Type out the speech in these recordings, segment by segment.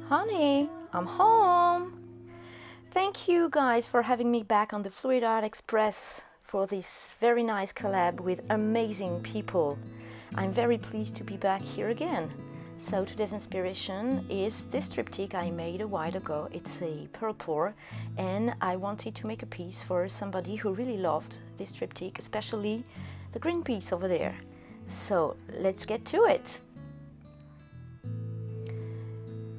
Honey, I'm home! Thank you guys for having me back on the Fluid Art Express for this very nice collab with amazing people. I'm very pleased to be back here again. So today's inspiration is this triptych I made a while ago. It's a pearl pour, and I wanted to make a piece for somebody who really loved this triptych, especially the green piece over there. So let's get to it.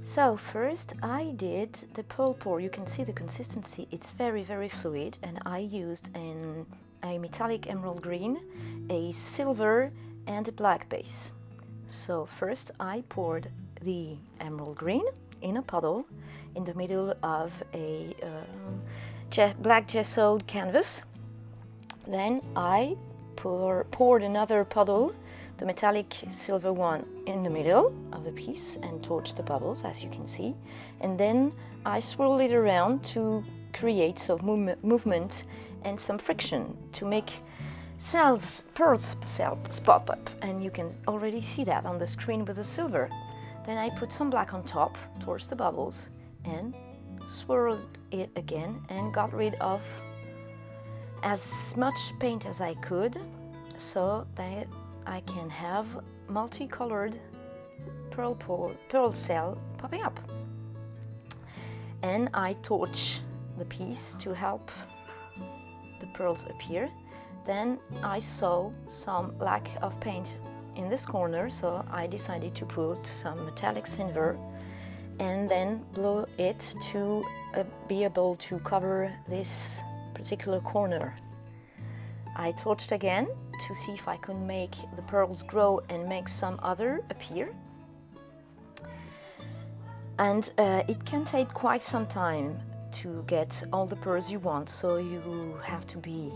So first I did the pearl pour. You can see the consistency, it's very fluid, and I used a metallic emerald green, a silver and a black base. So first I poured the emerald green in a puddle in the middle of a black gessoed canvas. Then I poured another puddle, the metallic silver one, in the middle of the piece and torched the bubbles, as you can see. And then I swirled it around to create some movement and some friction to make pearl cells pop up. And you can already see that on the screen with the silver. Then I put some black on top, torched the bubbles, and swirled it again and got rid of as much paint as I could, so that I can have multicolored pearl cell popping up. And I torch the piece to help the pearls appear. Then I saw some lack of paint in this corner, so I decided to put some metallic silver and then blow it to be able to cover this particular corner. I torched again to see if I could make the pearls grow and make some other appear. And it can take quite some time to get all the pearls you want, so you have to be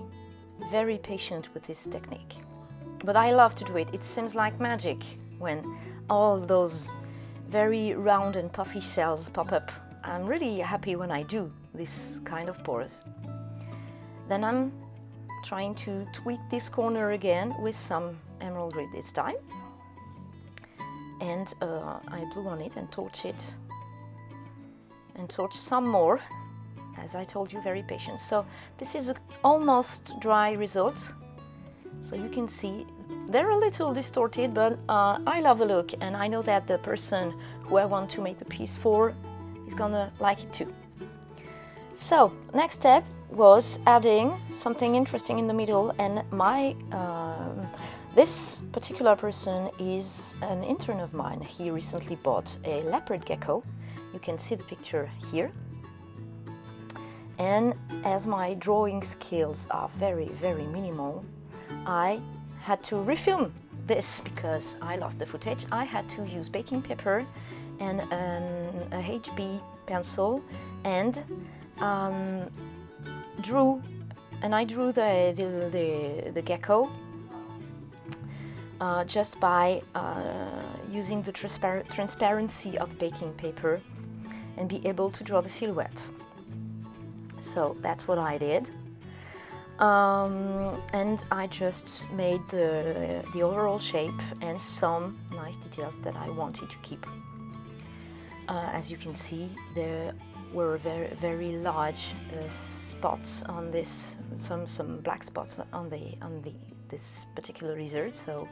very patient with this technique. But I love to do it. It seems like magic when all those very round and puffy cells pop up. I'm really happy when I do this kind of pours. Then I'm trying to tweak this corner again with some emerald green this time. And I blew on it and torched it. And torched some more. As I told you, very patient. So this is an almost dry result. So you can see they're a little distorted, but I love the look, and I know that the person who I want to make the piece for is gonna like it too. So next step was adding something interesting in the middle, and this particular person is an intern of mine. He recently bought a leopard gecko. You can see the picture here. And as my drawing skills are very minimal, I had to refilm this because I lost the footage. I had to use baking paper and a HB pencil, and I drew the gecko just by using the transparency of baking paper and be able to draw the silhouette. So that's what I did, and I just made the overall shape and some nice details that I wanted to keep. As you can see, there were very large spots on this, some black spots on this particular lizard. So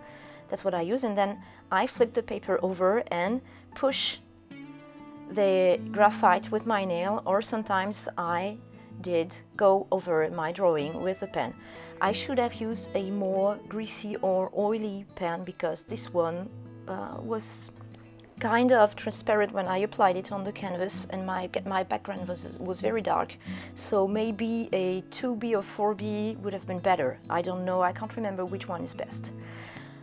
that's what I use, and then I flip the paper over and push the graphite with my nail, or sometimes I did go over my drawing with a pen. I should have used a more greasy or oily pen because this one was kind of transparent when I applied it on the canvas, and my background was very dark, so maybe a 2B or 4B would have been better. I don't know, I can't remember which one is best.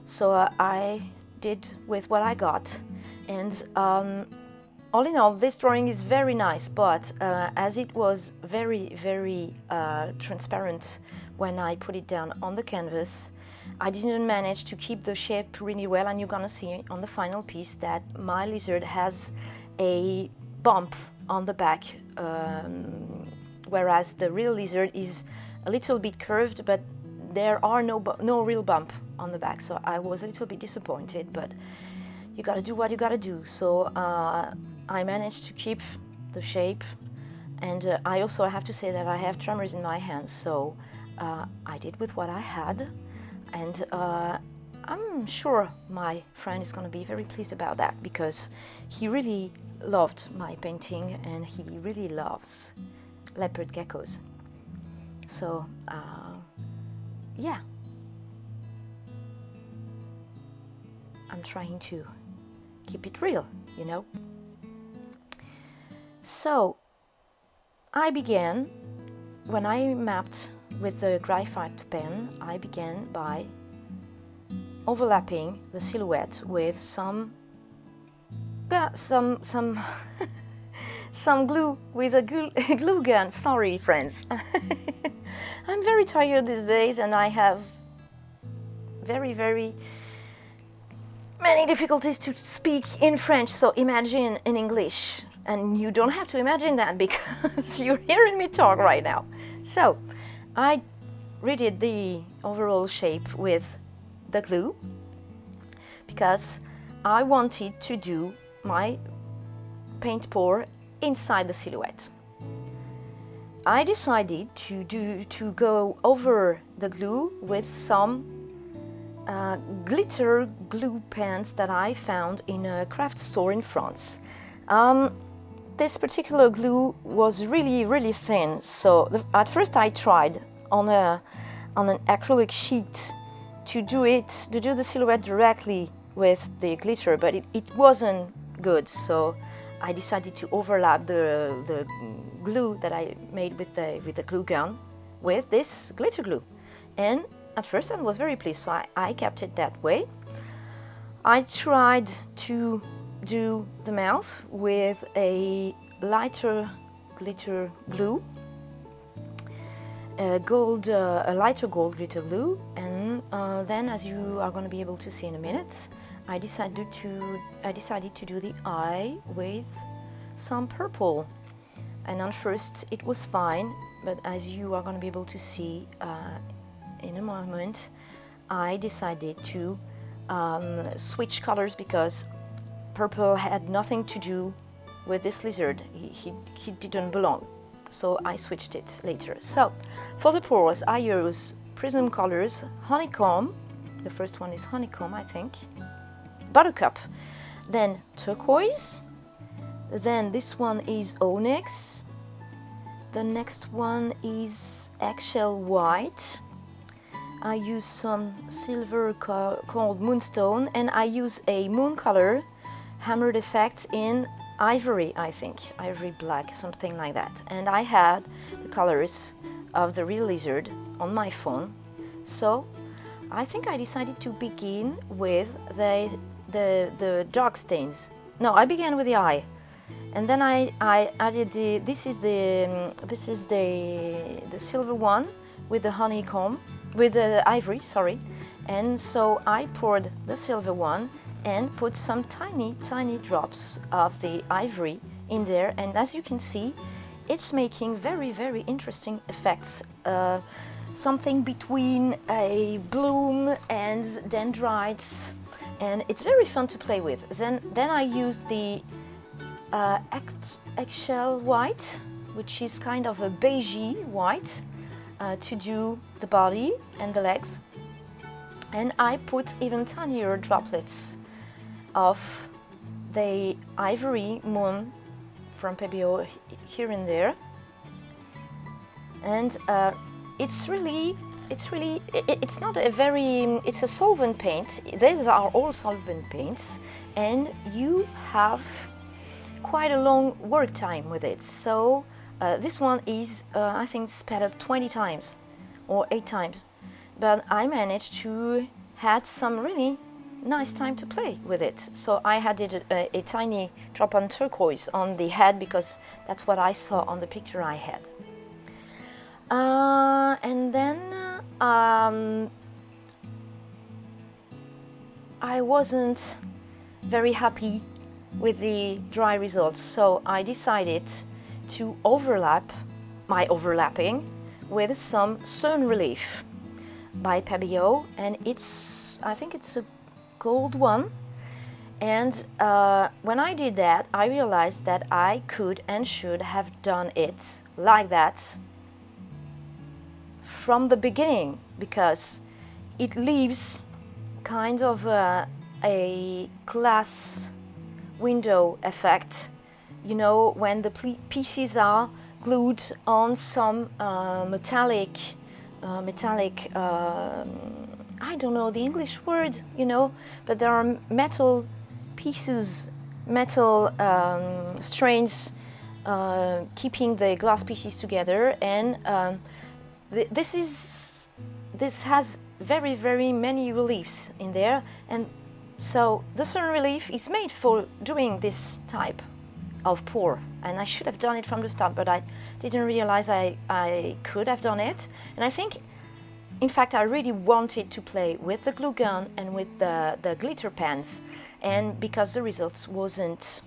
So I did with what I got, and all in all, this drawing is very nice, but as it was very transparent when I put it down on the canvas, I didn't manage to keep the shape really well, and you're gonna see on the final piece that my lizard has a bump on the back, whereas the real lizard is a little bit curved, but there are no real bump on the back, so I was a little bit disappointed, but you gotta do what you gotta do. So I managed to keep the shape, and I also have to say that I have tremors in my hands, so I did with what I had, and I'm sure my friend is gonna be very pleased about that, because he really loved my painting and he really loves leopard geckos. So yeah, I'm trying to keep it real, you know. So I began, when I mapped with the graphite pen, I began by overlapping the silhouette with some some glue, with a glue gun. Sorry, friends. I'm very tired these days, and I have very many difficulties to speak in French, so imagine in English. And you don't have to imagine that, because you're hearing me talk right now. So I redid the overall shape with the glue, because I wanted to do my paint pour inside the silhouette. I decided to go over the glue with some glitter glue pens that I found in a craft store in France. This particular glue was really thin, so at first I tried on an acrylic sheet to do the silhouette directly with the glitter, but it wasn't good, so I decided to overlap the glue that I made with the glue gun with this glitter glue. And at first I was very pleased, so I kept it that way. I tried to do the mouth with a lighter glitter glue, a lighter gold glitter glue, and then, as you are going to be able to see in a minute, I decided to do the eye with some purple. And at first it was fine, but as you are going to be able to see in a moment, I decided to switch colors, because purple had nothing to do with this lizard. He didn't belong, so I switched it later. So for the pores, I use prism colors, honeycomb, the first one is honeycomb, I think, buttercup, then turquoise, then this one is onyx, the next one is eggshell white. I use some silver called moonstone, and I use a moon color hammered effect in ivory, I think, ivory black, something like that. And I had the colors of the real lizard on my phone, so I think I decided to begin with the dark stains. No, I began with the eye, and then I added this is the silver one with the honeycomb, with the ivory, sorry. And so I poured the silver one and put some tiny drops of the ivory in there, and as you can see, it's making very interesting effects, something between a bloom and dendrites, and it's very fun to play with. Then I used the eggshell white, which is kind of a beigey white, to do the body and the legs, and I put even tinier droplets of the ivory moon from Pebeo here and there. And it's not a very, it's a solvent paint. These are all solvent paints, and you have quite a long work time with it. So this one is I think sped up 20 times or 8 times, but I managed to had some really nice time to play with it. So I added a tiny drop on turquoise on the head, because that's what I saw on the picture I had. And then I wasn't very happy with the dry results, so I decided to overlap my overlapping with some sun relief by Pebeo, and I think it's a gold one. And when I did that, I realized that I could and should have done it like that from the beginning, because it leaves kind of a glass window effect, you know, when the pieces are glued on some metallic, I don't know the English word, you know, but there are metal pieces, metal strands keeping the glass pieces together, and this has very many reliefs in there, and so the certain relief is made for doing this type of pour, and I should have done it from the start, but I didn't realize I could have done it. And I think, in fact, I really wanted to play with the glue gun and with the glitter pens, and because the results wasn't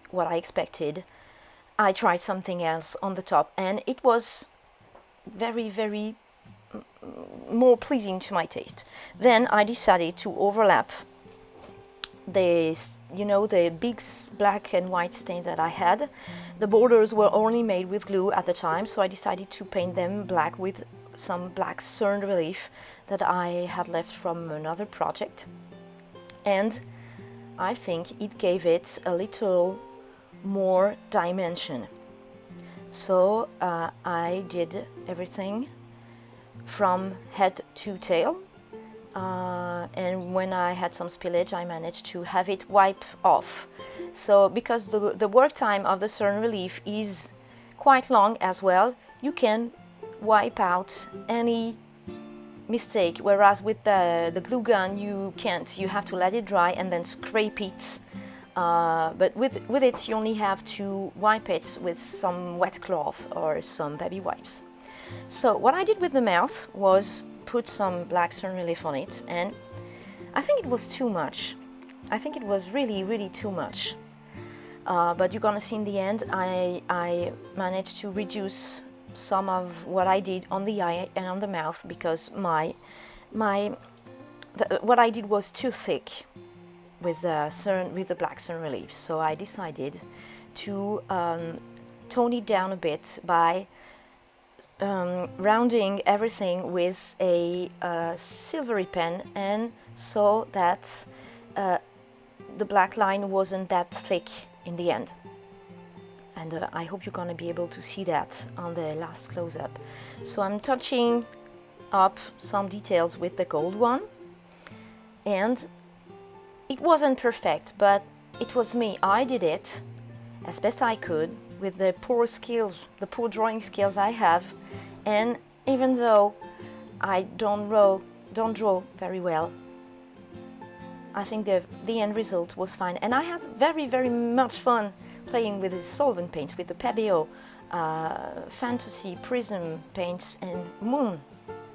what I expected, I tried something else on the top, and it was very more pleasing to my taste. Then I decided to overlap the, you know, the big black and white stain that I had. The borders were only made with glue at the time, so I decided to paint them black with some black cern relief that I had left from another project, and I think it gave it a little more dimension. So I did everything from head to tail, and when I had some spillage, I managed to have it wipe off. So because the work time of the cern relief is quite long as well, you can wipe out any mistake, whereas with the glue gun you can't. You have to let it dry and then scrape it. But with it you only have to wipe it with some wet cloth or some baby wipes. So what I did with the mouth was put some black cern relief on it, and I think it was too much. I think it was really too much. But you're gonna see in the end, I managed to reduce some of what I did on the eye and on the mouth, because what I did was too thick with the black cern relief. So I decided to tone it down a bit by rounding everything with a silvery pen, and so that the black line wasn't that thick in the end. And I hope you're gonna be able to see that on the last close-up. So I'm touching up some details with the gold one, and it wasn't perfect, but it was me. I did it as best I could with the poor skills, the poor drawing skills I have, and even though I don't draw very well, I think the end result was fine, and I had very much fun playing with the solvent paints, with the Pebeo Fantasy Prism paints and Moon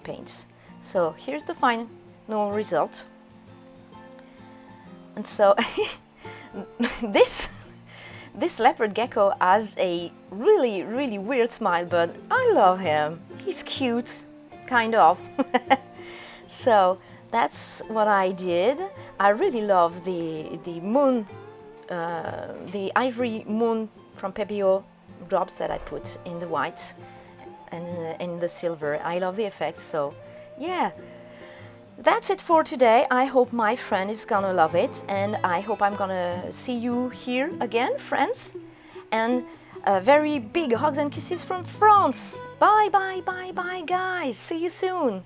paints. So here's the final result. And so this Leopard Gecko has a really weird smile, but I love him. He's cute, kind of. So that's what I did. I really love the moon, the ivory moon from Pebeo drops that I put in the white and in the silver. I love the effects. So yeah, that's it for today. I hope my friend is gonna love it, and I hope I'm gonna see you here again, friends. And very big hugs and kisses from France. Bye guys. See you soon.